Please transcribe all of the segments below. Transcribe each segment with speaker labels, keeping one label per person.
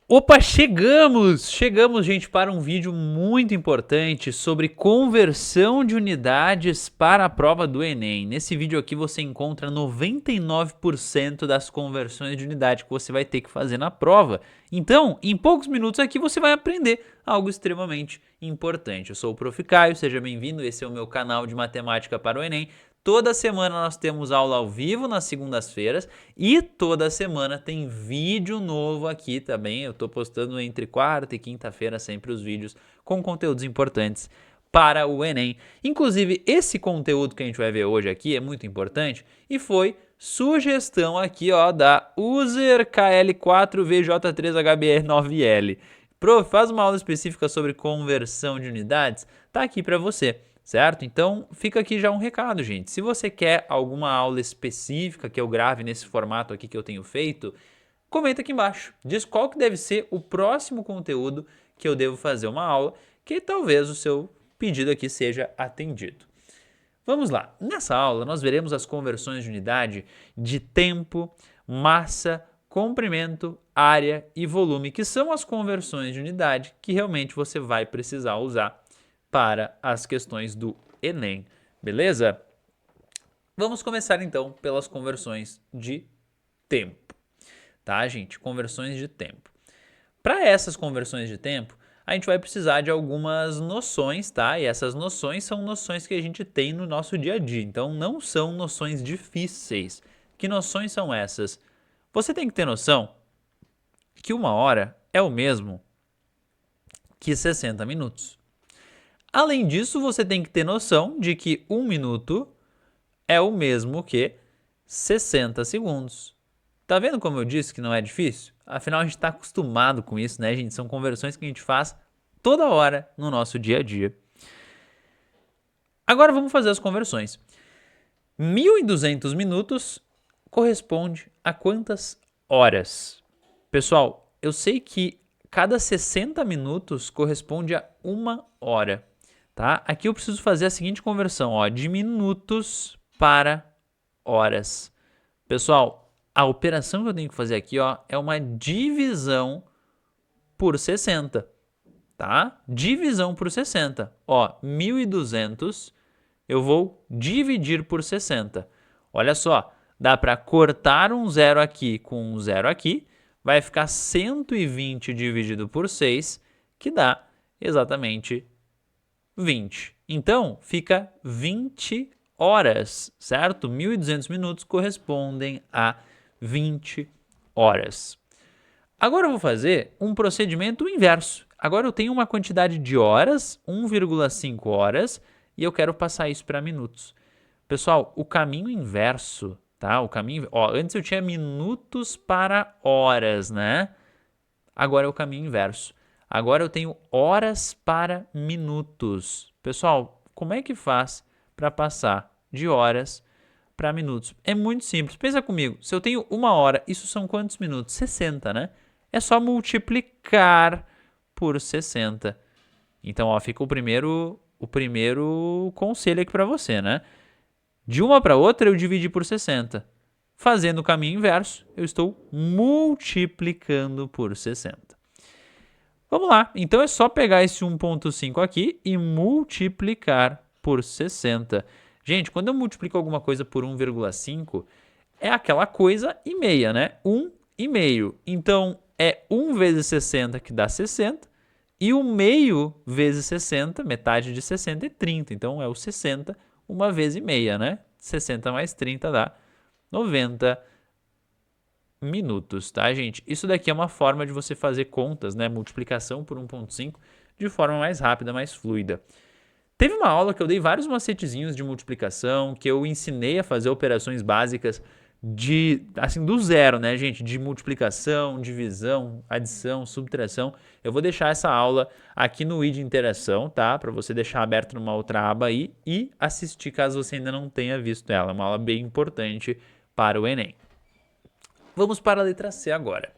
Speaker 1: Opa, chegamos! Chegamos, gente, para um vídeo muito importante sobre conversão de unidades para a prova do Enem. Nesse vídeo aqui você encontra 99% das conversões de unidade que você vai ter que fazer na prova. Então, em poucos minutos aqui você vai aprender algo extremamente importante. Eu sou o Prof. Caio, seja bem-vindo, esse é o meu canal de matemática para o Enem. Toda semana nós temos aula ao vivo nas segundas-feiras e toda semana tem vídeo novo aqui também. Eu estou postando entre quarta e quinta-feira sempre os vídeos com conteúdos importantes para o Enem. Inclusive, esse conteúdo que a gente vai ver hoje aqui é muito importante e foi sugestão aqui da User KL4VJ3HBR9L. Prof, faz uma aula específica sobre conversão de unidades? Tá aqui para você. Certo? Então fica aqui já um recado, gente. Se você quer alguma aula específica que eu grave nesse formato aqui que eu tenho feito, comenta aqui embaixo. Diz qual que deve ser o próximo conteúdo que eu devo fazer uma aula, que talvez o seu pedido aqui seja atendido. Vamos lá. Nessa aula nós veremos as conversões de unidade de tempo, massa, comprimento, área e volume, que são as conversões de unidade que realmente você vai precisar usar para as questões do Enem, beleza? Vamos começar então pelas conversões de tempo, tá, gente? Conversões de tempo. Para essas conversões de tempo, a gente vai precisar de algumas noções, tá? E essas noções são noções que a gente tem no nosso dia a dia, então não são noções difíceis. Que noções são essas? Você tem que ter noção que 1 hora é o mesmo que 60 minutos. Além disso, você tem que ter noção de que 1 minuto é o mesmo que 60 segundos. Tá vendo como eu disse que não é difícil? Afinal, a gente está acostumado com isso, né, gente? São conversões que a gente faz toda hora no nosso dia a dia. Agora vamos fazer as conversões. 1.200 minutos corresponde a quantas horas? Pessoal, eu sei que cada 60 minutos corresponde a 1 hora. Tá? Aqui eu preciso fazer a seguinte conversão, de minutos para horas. Pessoal, a operação que eu tenho que fazer aqui, é uma divisão por 60, tá? Divisão por 60. 1.200 eu vou dividir por 60. Olha só, dá para cortar um zero aqui com um zero aqui, vai ficar 120 dividido por 6, que dá exatamente 20. Então, fica 20 horas, certo? 1.200 minutos correspondem a 20 horas. Agora eu vou fazer um procedimento inverso. Agora eu tenho uma quantidade de horas, 1,5 horas, e eu quero passar isso para minutos. Pessoal, o caminho inverso, tá? Antes eu tinha minutos para horas, né? Agora é o caminho inverso. Agora eu tenho horas para minutos. Pessoal, como é que faz para passar de horas para minutos? É muito simples. Pensa comigo. Se eu tenho 1 hora, isso são quantos minutos? 60, né? É só multiplicar por 60. Então, fica o primeiro conselho aqui para você, né? De uma para outra, eu dividi por 60. Fazendo o caminho inverso, eu estou multiplicando por 60. Vamos lá, então é só pegar esse 1,5 aqui e multiplicar por 60. Gente, quando eu multiplico alguma coisa por 1,5, é aquela coisa e meia, né? 1 e meio. Então, é 1 vezes 60 que dá 60, e o meio vezes 60, metade de 60 é 30. Então, é o 60, 1 vezes e meia, né? 60 mais 30 dá 90 minutos, tá, gente? Isso daqui é uma forma de você fazer contas, né? Multiplicação por 1,5 de forma mais rápida, mais fluida. Teve uma aula que eu dei vários macetezinhos de multiplicação, que eu ensinei a fazer operações básicas do zero, né, gente? De multiplicação, divisão, adição, subtração. Eu vou deixar essa aula aqui no i de interação, tá? Para você deixar aberto numa outra aba aí e assistir caso você ainda não tenha visto ela. É uma aula bem importante para o Enem. Vamos para a letra C agora.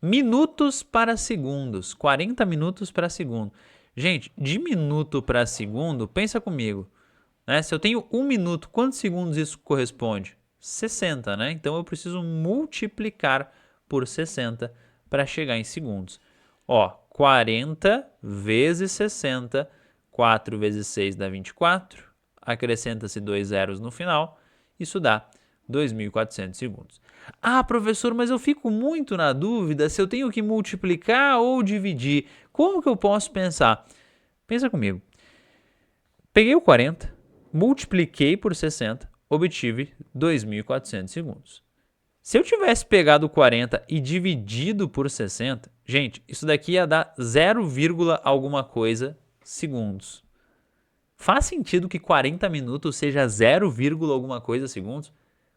Speaker 1: Minutos para segundos, 40 minutos para segundo. Gente, de minuto para segundo, pensa comigo, né? Se eu tenho 1 minuto, quantos segundos isso corresponde? 60, né? Então eu preciso multiplicar por 60 para chegar em segundos. Ó, 40 vezes 60, 4 vezes 6 dá 24, acrescenta-se 2 zeros no final, isso dá 2.400 segundos. Ah, professor, mas eu fico muito na dúvida se eu tenho que multiplicar ou dividir. Como que eu posso pensar? Pensa comigo. Peguei o 40, multipliquei por 60, obtive 2.400 segundos. Se eu tivesse pegado o 40 e dividido por 60, gente, isso daqui ia dar 0, alguma coisa segundos. Faz sentido que 40 minutos seja 0, alguma coisa segundos?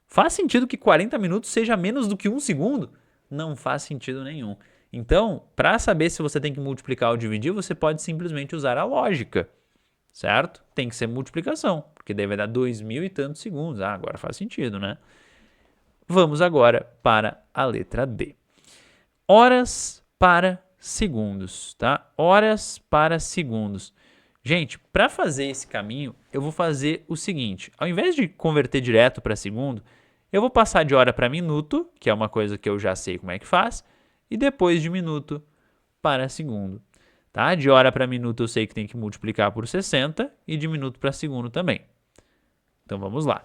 Speaker 1: Faz sentido que 40 minutos seja menos do que 1 segundo? Não faz sentido nenhum. Então, para saber se você tem que multiplicar ou dividir, você pode simplesmente usar a lógica, certo? Tem que ser multiplicação, porque daí vai dar 2.000 e tantos segundos. Ah, agora faz sentido, né? Vamos agora para a letra D. Horas para segundos, tá? Horas para segundos. Gente, para fazer esse caminho, eu vou fazer o seguinte. Ao invés de converter direto para segundo, eu vou passar de hora para minuto, que é uma coisa que eu já sei como é que faz, e depois de minuto para segundo. Tá? De hora para minuto eu sei que tem que multiplicar por 60 e de minuto para segundo também. Então vamos lá.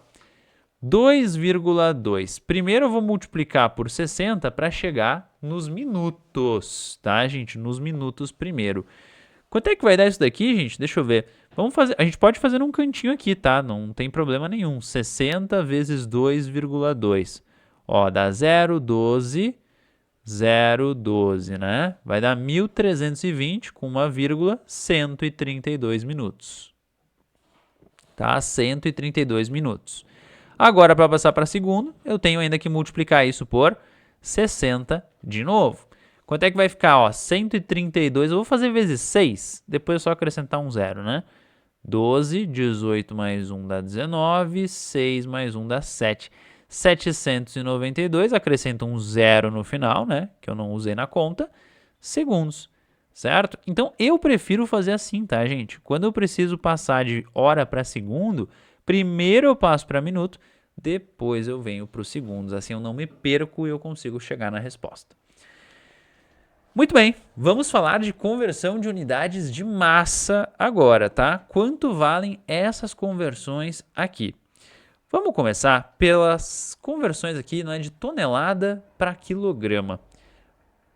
Speaker 1: 2,2. Primeiro eu vou multiplicar por 60 para chegar nos minutos, tá, gente? Nos minutos primeiro. Quanto é que vai dar isso daqui, gente? Deixa eu ver. Vamos fazer, a gente pode fazer num cantinho aqui, tá? Não tem problema nenhum. 60 vezes 2,2. Ó, dá 0,12, 0,12, né? Vai dar 1.320 com uma vírgula, 132 minutos. Tá? 132 minutos. Agora, para passar para segundo, eu tenho ainda que multiplicar isso por 60 de novo. Quanto é que vai ficar? Ó, 132, eu vou fazer vezes 6, depois é só acrescentar um zero, né? 12, 18 mais 1 dá 19, 6 mais 1 dá 7. 792, acrescenta um zero no final, né? Que eu não usei na conta, segundos, certo? Então, eu prefiro fazer assim, tá, gente? Quando eu preciso passar de hora para segundo, primeiro eu passo para minuto, depois eu venho para os segundos. Assim eu não me perco e eu consigo chegar na resposta. Muito bem, vamos falar de conversão de unidades de massa agora, tá? Quanto valem essas conversões aqui? Vamos começar pelas conversões aqui, não é, de tonelada para quilograma.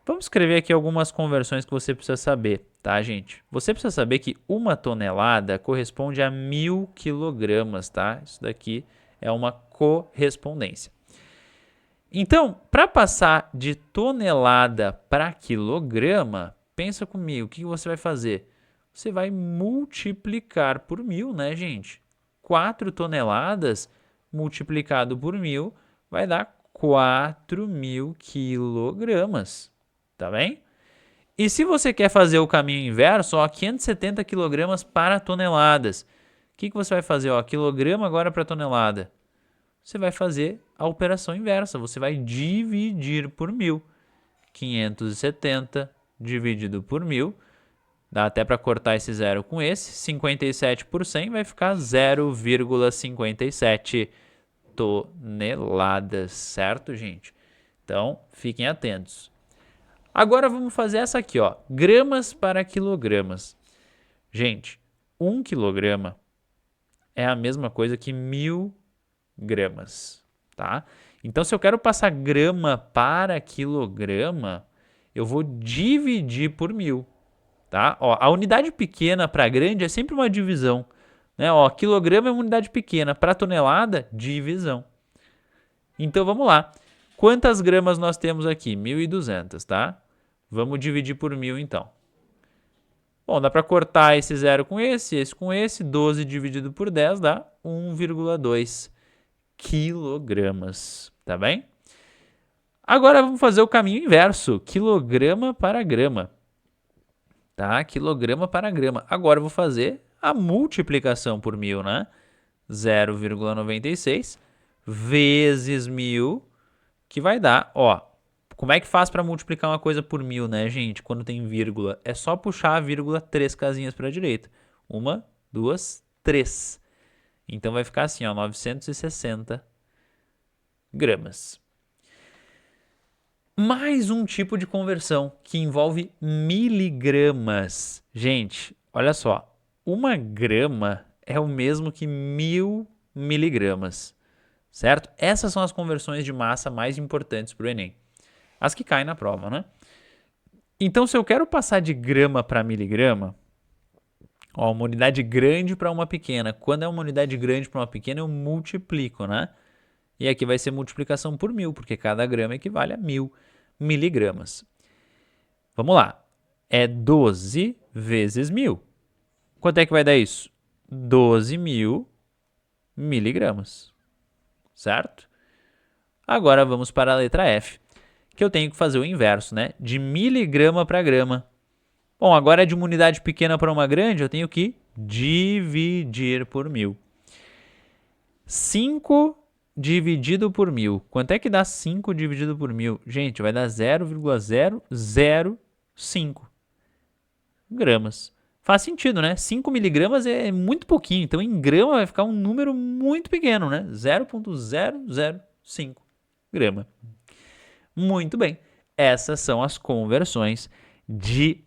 Speaker 1: Vamos escrever aqui algumas conversões que você precisa saber, tá, gente? Você precisa saber que uma tonelada corresponde a 1.000 quilogramas, tá? Isso daqui é uma correspondência. Então, para passar de tonelada para quilograma, pensa comigo, o que você vai fazer? Você vai multiplicar por 1.000, né, gente? 4 toneladas multiplicado por 1.000 vai dar 4.000 quilogramas, tá bem? E se você quer fazer o caminho inverso, ó, 570 quilogramas para toneladas. O que você vai fazer? Ó, quilograma agora para tonelada. Você vai fazer a operação inversa. Você vai dividir por 1.000. 570 dividido por 1.000. Dá até para cortar esse zero com esse. 57 por 100 vai ficar 0,57 toneladas, certo, gente? Então, fiquem atentos. Agora vamos fazer essa aqui, ó. Gramas para quilogramas. Gente, 1 quilograma é a mesma coisa que 1.000 gramas, tá? Então, se eu quero passar grama para quilograma, eu vou dividir por 1.000, tá? Ó, a unidade pequena para grande é sempre uma divisão, né? Ó, quilograma é uma unidade pequena, para tonelada, divisão. Então, vamos lá. Quantas gramas nós temos aqui? 1.200, tá? Vamos dividir por 1.000, então. Bom, dá para cortar esse zero com esse com esse. 12 dividido por 10 dá 1,2 quilogramas, tá bem? Agora vamos fazer o caminho inverso, quilograma para grama, tá? Quilograma para grama. Agora eu vou fazer a multiplicação por 1.000, né? 0,96 vezes 1.000, que vai dar, ó, como é que faz para multiplicar uma coisa por 1.000, né, gente? Quando tem vírgula, é só puxar a vírgula 3 casinhas para a direita. 1, 2, 3. Então vai ficar assim, ó, 960 gramas. Mais um tipo de conversão que envolve miligramas. Gente, olha só, 1 grama é o mesmo que 1000 miligramas, certo? Essas são as conversões de massa mais importantes para o Enem, as que caem na prova, né? Então, se eu quero passar de grama para miligrama, ó, uma unidade grande para uma pequena. Quando é uma unidade grande para uma pequena, eu multiplico, né? E aqui vai ser multiplicação por 1000, porque cada grama equivale a 1000 miligramas. Vamos lá. É 12 vezes 1000. Quanto é que vai dar isso? 12.000 miligramas. Certo? Agora vamos para a letra F, que eu tenho que fazer o inverso, né? De miligrama para grama. Bom, agora de uma unidade pequena para uma grande, eu tenho que dividir por 1000. 5 dividido por 1000. Quanto é que dá 5 dividido por 1000? Gente, vai dar 0,005 gramas. Faz sentido, né? 5 miligramas é muito pouquinho, então em grama vai ficar um número muito pequeno, né? 0,005 grama. Muito bem. Essas são as conversões de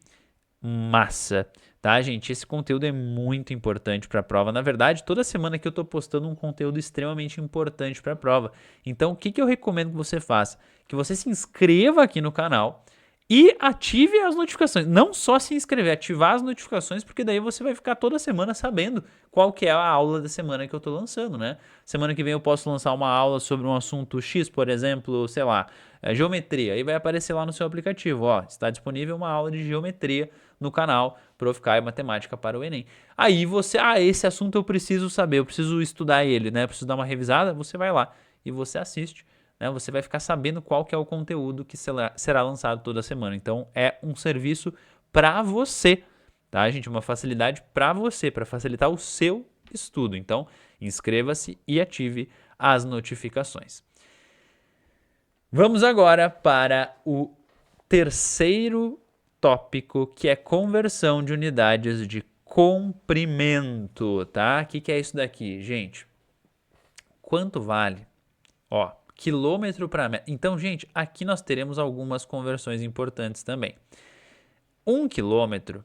Speaker 1: massa, tá, gente? Esse conteúdo é muito importante para a prova. Na verdade, toda semana que eu estou postando um conteúdo extremamente importante para a prova. Então, o que eu recomendo que você faça? Que você se inscreva aqui no canal e ative as notificações. Não só se inscrever, ativar as notificações, porque daí você vai ficar toda semana sabendo qual que é a aula da semana que eu estou lançando, né? Semana que vem eu posso lançar uma aula sobre um assunto X, por exemplo, sei lá, geometria. Aí vai aparecer lá no seu aplicativo, ó, está disponível uma aula de geometria no canal Proficar Matemática para o Enem. Aí você, esse assunto eu preciso saber, eu preciso estudar ele, né? Eu preciso dar uma revisada, você vai lá e você assiste, né? Você vai ficar sabendo qual que é o conteúdo que será lançado toda semana. Então é um serviço para você, tá, gente? Uma facilidade para você, para facilitar o seu estudo. Então, inscreva-se e ative as notificações. Vamos agora para o terceiro tópico, que é conversão de unidades de comprimento, tá? O que é isso daqui, gente? Quanto vale? Ó, quilômetro para metro. Então, gente, aqui nós teremos algumas conversões importantes também. 1 quilômetro,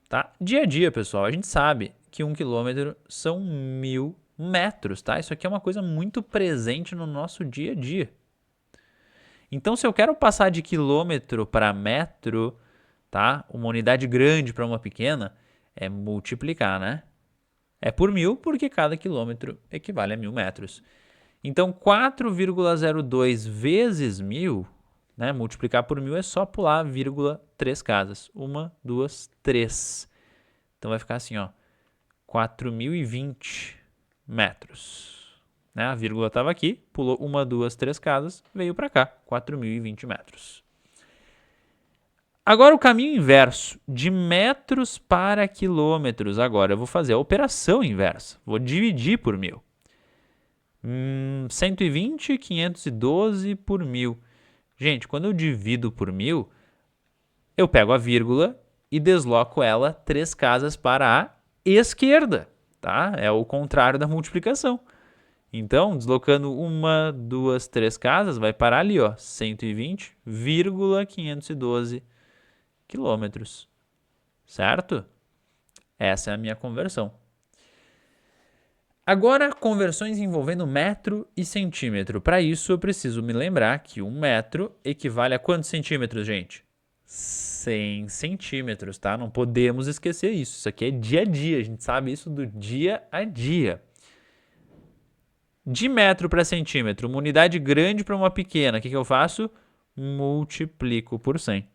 Speaker 1: tá? Dia a dia, pessoal, a gente sabe que 1 quilômetro são 1000 metros, tá? Isso aqui é uma coisa muito presente no nosso dia a dia. Então, se eu quero passar de quilômetro para metro, tá? Uma unidade grande para uma pequena, é multiplicar, né? É por 1000, porque cada quilômetro equivale a 1000 metros. Então, 4,02 vezes 1000, né? Multiplicar por 1000 é só pular 3 casas. 1, 2, 3. Então, vai ficar assim, ó. 4.020 metros. Né? A vírgula estava aqui, pulou 1, 2, 3 casas, veio para cá, 4.020 metros. Agora o caminho inverso, de metros para quilômetros. Agora eu vou fazer a operação inversa, vou dividir por 1000. 120, 512 por 1000. Gente, quando eu divido por 1000, eu pego a vírgula e desloco ela 3 casas para a esquerda, tá? É o contrário da multiplicação. Então, deslocando 1, 2, 3 casas, vai parar ali, ó, 120,512 quilômetros, certo? Essa é a minha conversão. Agora, conversões envolvendo metro e centímetro. Para isso, eu preciso me lembrar que 1 metro equivale a quantos centímetros, gente? 100 centímetros, tá? Não podemos esquecer isso. Isso aqui é dia a dia, a gente sabe isso do dia a dia. De metro para centímetro, uma unidade grande para uma pequena, o que eu faço? Multiplico por 100.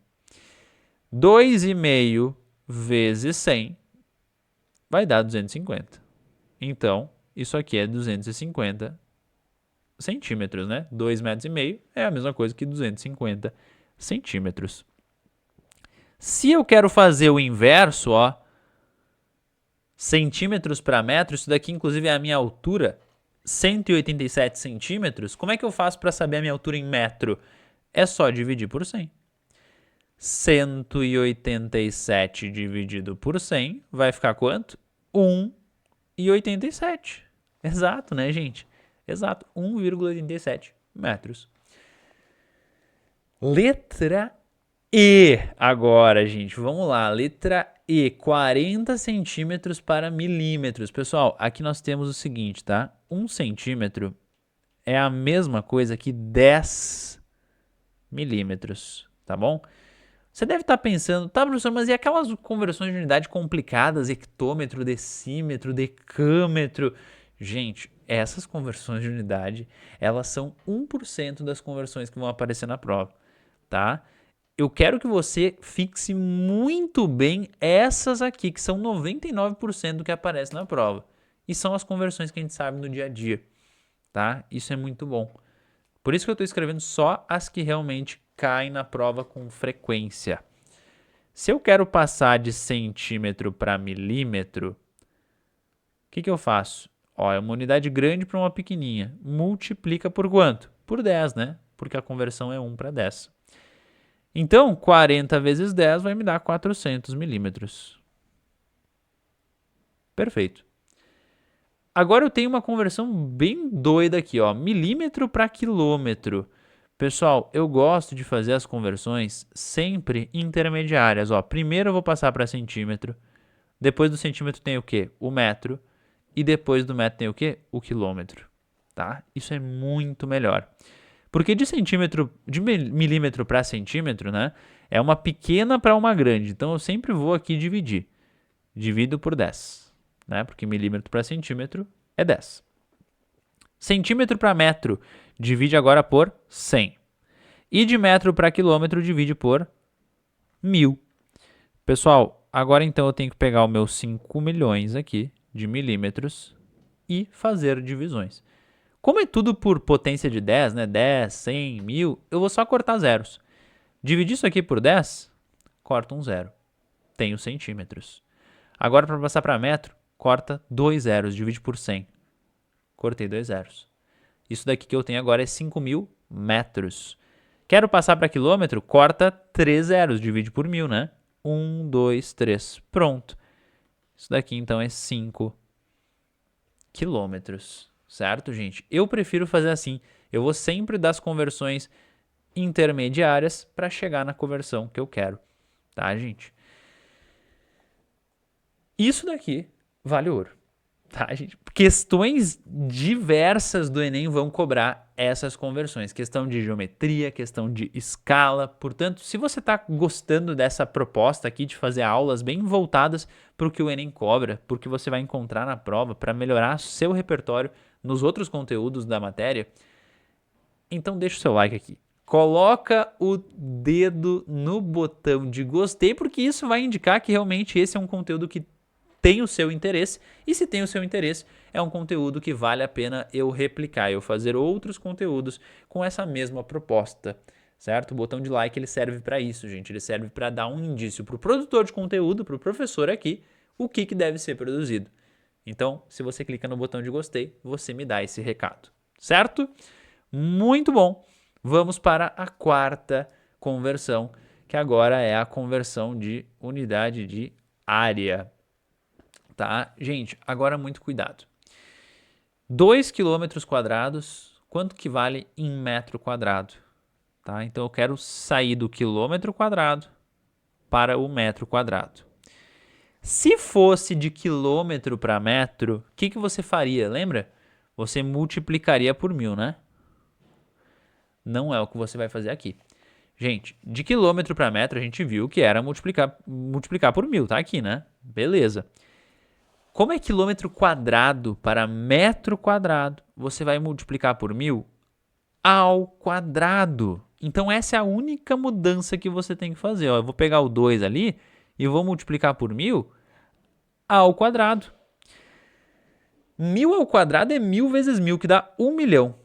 Speaker 1: 2,5 vezes 100 vai dar 250. Então, isso aqui é 250 centímetros, né? 2,5 metros é a mesma coisa que 250 centímetros. Se eu quero fazer o inverso, ó, centímetros para metro, isso daqui inclusive é a minha altura, 187 centímetros, como é que eu faço para saber a minha altura em metro? É só dividir por 100. 187 dividido por 100 vai ficar quanto? 1,87. Exato, né, gente? Exato, 1,87 metros. Letra E agora, gente. Vamos lá. Letra E, 40 centímetros para milímetros. Pessoal, aqui nós temos o seguinte, tá? 1 centímetro é a mesma coisa que 10 milímetros, tá bom? Você deve estar pensando, tá, professor, mas e aquelas conversões de unidade complicadas, hectômetro, decímetro, decâmetro? Gente, essas conversões de unidade, elas são 1% das conversões que vão aparecer na prova, tá? Eu quero que você fixe muito bem essas aqui, que são 99% do que aparece na prova. E são as conversões que a gente sabe no dia a dia, tá? Isso é muito bom. Por isso que eu estou escrevendo só as que realmente caem na prova com frequência. Se eu quero passar de centímetro para milímetro, o que eu faço? Ó, é uma unidade grande para uma pequenininha. Multiplica por quanto? Por 10, né? Porque a conversão é 1 para 10. Então, 40 vezes 10 vai me dar 400 milímetros. Perfeito. Agora eu tenho uma conversão bem doida aqui, ó, milímetro para quilômetro. Pessoal, eu gosto de fazer as conversões sempre intermediárias. Ó, primeiro eu vou passar para centímetro, depois do centímetro tem o quê? O metro, e depois do metro tem o quê? O quilômetro. Tá? Isso é muito melhor. Porque de centímetro, de milímetro para centímetro, né? É uma pequena para uma grande. Então eu sempre vou aqui dividir. Divido por 10, né? Porque milímetro para centímetro é 10. Centímetro para metro, divide agora por 100. E de metro para quilômetro, divide por 1000. Pessoal, agora então eu tenho que pegar os meus 5 milhões aqui de milímetros e fazer divisões. Como é tudo por potência de 10, né? 10, 100, 1000, eu vou só cortar zeros. Dividir isso aqui por 10, corta um zero. Tenho centímetros. Agora, para passar para metro, corta 2 zeros, divide por 100. Cortei 2 zeros. Isso daqui que eu tenho agora é 5.000 metros. Quero passar para quilômetro, corta 3 zeros, divide por 1000, né? 1, 2, 3. Pronto. Isso daqui então é 5 quilômetros. Certo, gente? Eu prefiro fazer assim. Eu vou sempre das conversões intermediárias para chegar na conversão que eu quero. Tá, gente? Isso daqui vale ouro. Tá, gente? Questões diversas do Enem vão cobrar essas conversões. Questão de geometria, questão de escala. Portanto, se você está gostando dessa proposta aqui de fazer aulas bem voltadas para o que o Enem cobra, porque você vai encontrar na prova para melhorar seu repertório nos outros conteúdos da matéria, então deixa o seu like aqui. Coloca o dedo no botão de gostei, porque isso vai indicar que realmente esse é um conteúdo que tem o seu interesse, e se tem o seu interesse, é um conteúdo que vale a pena eu replicar, eu fazer outros conteúdos com essa mesma proposta, certo? O botão de like ele serve para isso, gente, ele serve para dar um indício para o produtor de conteúdo, para o professor aqui, o que deve ser produzido. Então, se você clica no botão de gostei, você me dá esse recado, certo? Muito bom! Vamos para a quarta conversão, que agora é a conversão de unidade de área. Tá? Gente, agora muito cuidado. 2 quilômetros quadrados, quanto que vale em metro quadrado? Tá? Então eu quero sair do quilômetro quadrado para o metro quadrado. Se fosse de quilômetro para metro, o que você faria? Lembra? Você multiplicaria por 1000, né? Não é o que você vai fazer aqui. Gente, de quilômetro para metro a gente viu que era multiplicar por 1000, tá aqui, né? Beleza. Como é quilômetro quadrado para metro quadrado, você vai multiplicar por 1000 ao quadrado. Então essa é a única mudança que você tem que fazer. Ó, eu vou pegar o 2 ali e vou multiplicar por 1000 ao quadrado. 1000 ao quadrado é 1000 vezes 1000, que dá 1 milhão.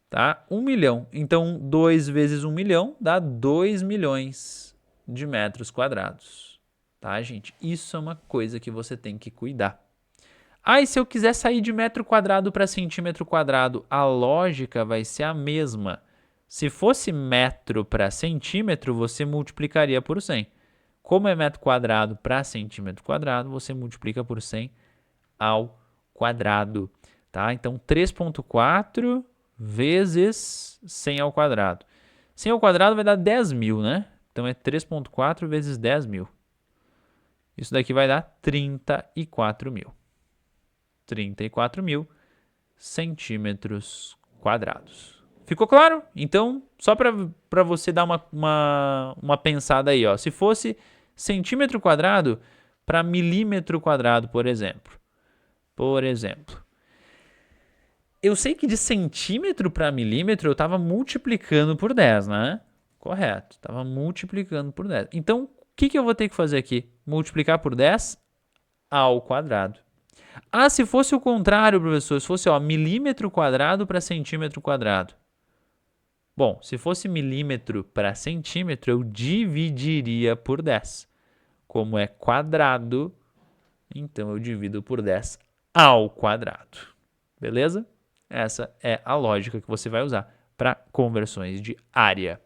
Speaker 1: Tá? 1 milhão. Então 2 vezes 1 milhão dá 2 milhões de metros quadrados. Tá, gente? Isso é uma coisa que você tem que cuidar. E se eu quiser sair de metro quadrado para centímetro quadrado, a lógica vai ser a mesma. Se fosse metro para centímetro, você multiplicaria por 100. Como é metro quadrado para centímetro quadrado, você multiplica por 100 ao quadrado. Tá? Então, 3,4 vezes 100 ao quadrado. 100 ao quadrado vai dar 10.000, né? Então é 3.4 vezes 10.000. Isso daqui vai dar 34.000. 34.000 centímetros quadrados. Ficou claro? Então, só para você dar uma pensada aí, ó. Se fosse centímetro quadrado para milímetro quadrado, por exemplo. Eu sei que de centímetro para milímetro eu estava multiplicando por 10, né? Correto, estava multiplicando por 10. Então, o que eu vou ter que fazer aqui? Multiplicar por 10 ao quadrado. Ah, se fosse o contrário, professor, se fosse milímetro quadrado para centímetro quadrado. Bom, se fosse milímetro para centímetro, eu dividiria por 10. Como é quadrado, então eu divido por 10 ao quadrado. Beleza? Essa é a lógica que você vai usar para conversões de área.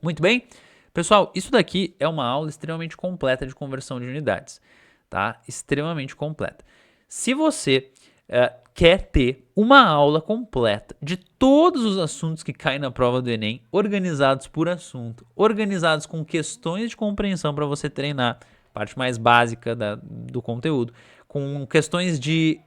Speaker 1: Muito bem? Pessoal, isso daqui é uma aula extremamente completa de conversão de unidades, tá? Extremamente completa. Se você quer ter uma aula completa de todos os assuntos que caem na prova do Enem, organizados por assunto, organizados com questões de compreensão para você treinar, parte mais básica do conteúdo, com questões de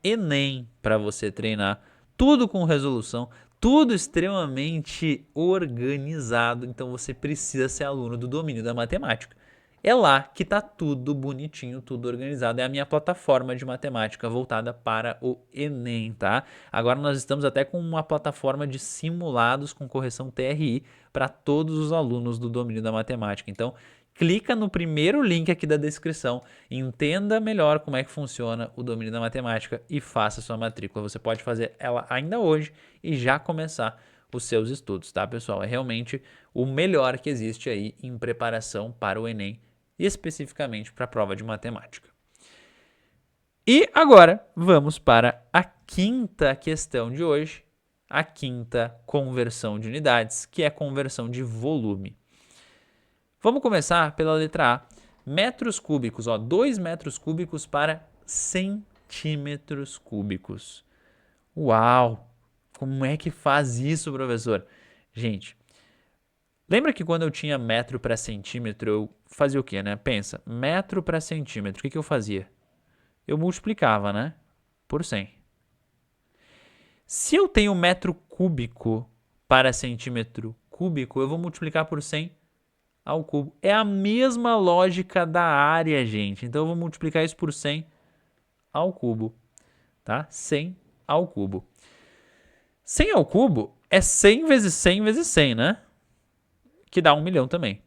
Speaker 1: Enem para você treinar, tudo com resolução, tudo extremamente organizado, então você precisa ser aluno do domínio da matemática. É lá que está tudo bonitinho, tudo organizado. É a minha plataforma de matemática voltada para o Enem, tá? Agora nós estamos até com uma plataforma de simulados com correção TRI para todos os alunos do domínio da matemática. Então, clica no primeiro link aqui da descrição, entenda melhor como é que funciona o domínio da matemática e faça sua matrícula. Você pode fazer ela ainda hoje e já começar os seus estudos, tá, pessoal? É realmente o melhor que existe aí em preparação para o Enem, especificamente para a prova de matemática. E agora vamos para a quinta questão de hoje, a quinta conversão de unidades, que é a conversão de volume. Vamos começar pela letra A. Metros cúbicos, 2 metros cúbicos para centímetros cúbicos. Uau! Como é que faz isso, professor? Gente, lembra que quando eu tinha metro para centímetro, eu fazia o quê, né? Pensa, metro para centímetro, o que eu fazia? Eu multiplicava, né? Por 100. Se eu tenho metro cúbico para centímetro cúbico, eu vou multiplicar por 100 ao cubo. É a mesma lógica da área, gente. Então eu vou multiplicar isso por 100 ao cubo, tá? 100 ao cubo. 100 ao cubo é 100 vezes 100 vezes 100, né? Que dá 1 milhão também.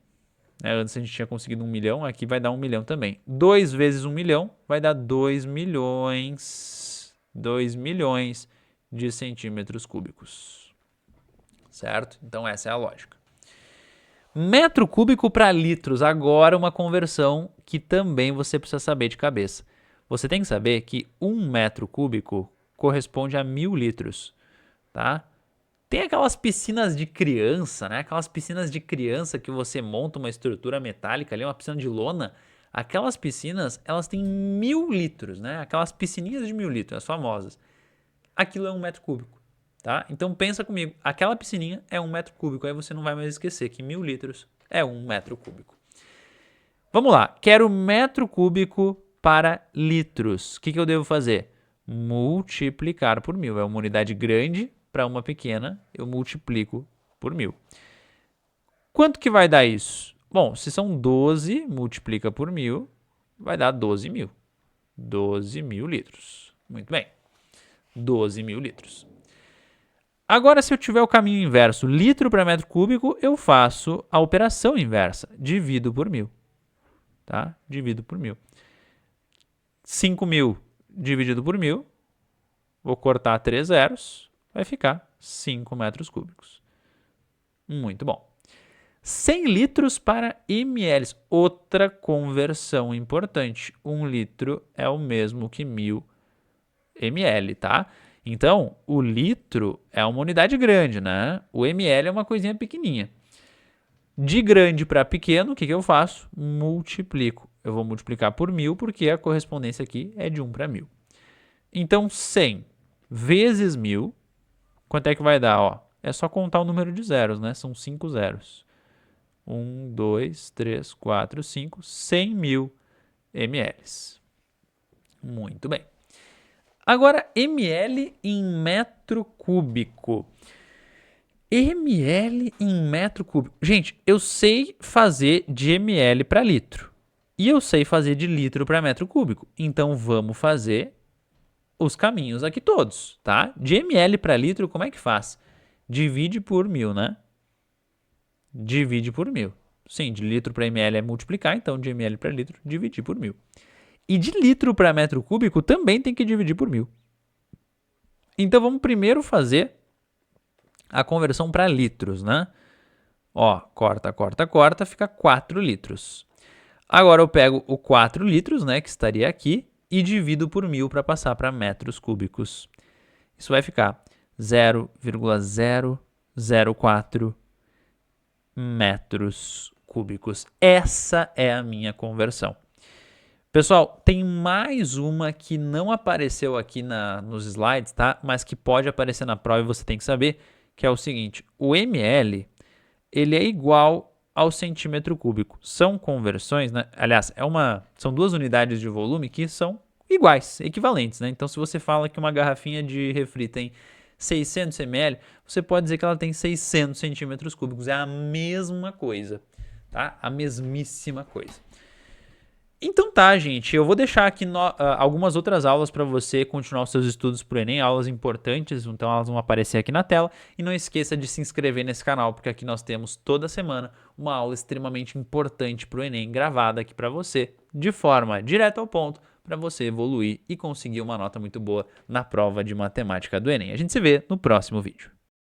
Speaker 1: Antes a gente tinha conseguido 1 milhão, aqui vai dar 1 milhão também. 2 vezes 1 milhão vai dar 2 milhões. 2 milhões de centímetros cúbicos. Certo? Então essa é a lógica. Metro cúbico para litros. Agora uma conversão que também você precisa saber de cabeça. Você tem que saber que 1 metro cúbico corresponde a 1.000 litros. Tá? Tem aquelas piscinas de criança, né? Aquelas piscinas de criança que você monta uma estrutura metálica ali, uma piscina de lona. Aquelas piscinas, elas têm 1.000 litros, né? Aquelas piscininhas de 1.000 litros, as famosas. Aquilo é 1 metro cúbico, tá? Então pensa comigo, aquela piscininha é 1 metro cúbico. Aí você não vai mais esquecer que 1.000 litros é 1 metro cúbico. Vamos lá, quero metro cúbico para litros. O que eu devo fazer? Multiplicar por 1.000. É uma unidade grande para uma pequena, eu multiplico por 1.000. Quanto que vai dar isso? Bom, se são 12, multiplica por 1.000, vai dar 12.000. 12.000 litros. Muito bem. 12.000 litros. Agora, se eu tiver o caminho inverso, litro para metro cúbico, eu faço a operação inversa. Divido por 1.000. Tá? Divido por 1.000. 5.000 dividido por 1.000. Vou cortar 3 zeros. Vai ficar 5 metros cúbicos. Muito bom. 100 litros para ml. Outra conversão importante. 1 litro é o mesmo que 1.000 ml, tá? Então, o litro é uma unidade grande, né? O ml é uma coisinha pequenininha. De grande para pequeno, o que eu faço? Multiplico. Eu vou multiplicar por 1.000 porque a correspondência aqui é de 1 para 1.000. Então, 100 vezes 1.000... Quanto é que vai dar? é só contar o número de zeros, né? São 5 zeros. 1, 2, 3, 4, 5, 100 mil ml. Muito bem. Agora, ml em metro cúbico. ml em metro cúbico. Gente, eu sei fazer de ml para litro. E eu sei fazer de litro para metro cúbico. Então, vamos fazer os caminhos aqui todos, tá? De ml para litro, como é que faz? Divide por 1000, né? Divide por 1000. Sim, de litro para ml é multiplicar, então de ml para litro, dividir por 1000. E de litro para metro cúbico também tem que dividir por 1000. Então vamos primeiro fazer a conversão para litros, né? Ó, corta, corta, corta, fica 4 litros. Agora eu pego o 4 litros, né, que estaria aqui, e divido por 1000 para passar para metros cúbicos. Isso vai ficar 0,004 metros cúbicos. Essa é a minha conversão. Pessoal, tem mais uma que não apareceu aqui nos slides, tá? Mas que pode aparecer na prova e você tem que saber, que é o seguinte: o ml, ele é igual ao centímetro cúbico. São conversões, né? Aliás, são duas unidades de volume que são iguais, equivalentes, né? Então, se você fala que uma garrafinha de refri tem 600 ml, você pode dizer que ela tem 600 centímetros cúbicos. É a mesma coisa, tá? A mesmíssima coisa. Então tá, gente, eu vou deixar aqui algumas outras aulas para você continuar os seus estudos para o Enem, aulas importantes, então elas vão aparecer aqui na tela. E não esqueça de se inscrever nesse canal, porque aqui nós temos toda semana uma aula extremamente importante para o Enem, gravada aqui para você, de forma direta ao ponto, para você evoluir e conseguir uma nota muito boa na prova de matemática do Enem. A gente se vê no próximo vídeo.